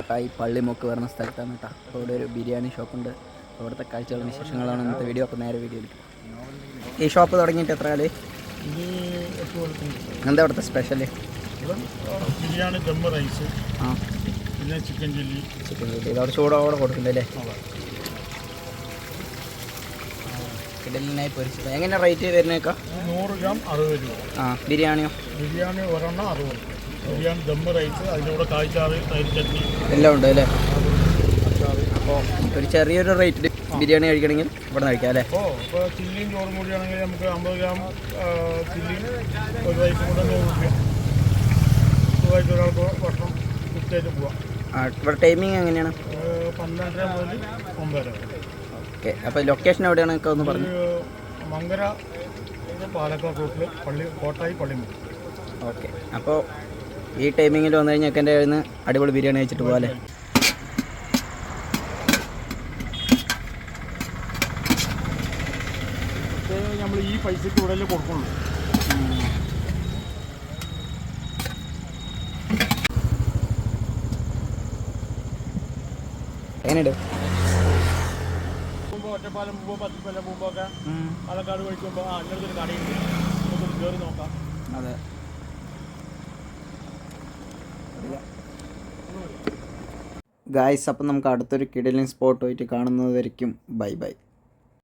കോട്ടായി പള്ളിമുക്ക് വരുന്ന സ്ഥലത്താണ് കേട്ടോ. അപ്പോൾ ഇവിടെ ഒരു ബിരിയാണി ഷോപ്പുണ്ട്. അവിടുത്തെ കാഴ്ചകളും വിശേഷങ്ങളാണ് ഇന്നത്തെ വീഡിയോ. അപ്പോൾ നേരെ വീഡിയോയിൽ. ഈ ഷോപ്പ് തുടങ്ങിയിട്ട് എത്ര കാലം? എന്താ അവിടുത്തെ സ്പെഷ്യൽ? ബിരിയാണി, ദം റൈസ്, പിന്നെ ചിക്കൻ ചില്ലി. ഇതവിടെ ചൂടോടെ കൊടുക്കുന്നുണ്ടല്ലേ? കിടലിനായി പൊരിച്ചത്. എങ്ങനെ റേറ്റ് വരുന്നേക്കാ? 100 ഗ്രാം 60 രൂപ. ബിരിയാണിയോ? ബിരിയാണി ഒരെണ്ണം 60. ബിരിയാണി, ദം റൈസ്, അതിൻ്റെ കൂടെ കായ്ച്ചാറ്, തൈര് ചട്നി എല്ലാം ഉണ്ട് അല്ലേ? അപ്പോൾ ഒരു ചെറിയൊരു റേറ്റിൽ ബിരിയാണി കഴിക്കണമെങ്കിൽ ഇവിടെ നിന്ന് കഴിക്കാം അല്ലേ? ഇപ്പോൾ ചില്ലിയും ചോറും കൂടിയാണെങ്കിൽ നമുക്ക് 50 ഗ്രാം ചില്ലി ഒരു റൈസും കൂടെ 100 രൂപ. സുഖമായിട്ട് ഒരാൾക്ക് ഭക്ഷണം കൃത്യമായിട്ട് പോവാം. ഇവിടെ ടൈമിങ് എങ്ങനെയാണ്? 12:30 മുതൽ 9:00 വരെ. ഓക്കെ. അപ്പോൾ ലൊക്കേഷൻ എവിടെയാണ് ഒക്കെ ഒന്ന് പറഞ്ഞു? മങ്കര, പാലക്കാട് റൂട്ടിൽ കോട്ടായി പള്ളിമുക്ക്. ഓക്കെ. അപ്പോൾ ഈ ടൈമിങ്ങിൽ വന്നു കഴിഞ്ഞാൽ ഒക്കെ എൻ്റെ കയ്യിൽ നിന്ന് അടിപൊളി ബിരിയാണി കഴിച്ചിട്ട് പോകാം അല്ലേ? നമ്മൾ ഈ പൈസക്ക് ഇവിടെ കൊടുക്കുള്ളൂ. എങ്ങനെയുണ്ട്? ഒറ്റപ്പാലം പോകുമ്പോൾ പത്തിപ്പല്ല പോകുമ്പോഴൊക്കെ പാലക്കാട് കഴിക്കുമ്പോൾ അങ്ങനത്തെ ഒരു കടയുണ്ട്, നമുക്കൊന്ന് കയറി നോക്കാം. അതെ. ഗായ്സ്, അപ്പം നമുക്ക് അടുത്തൊരു കിടിലൻ സ്പോട്ട് പോയിട്ട് കാണുന്നത് വരയ്ക്കും. Bye bye.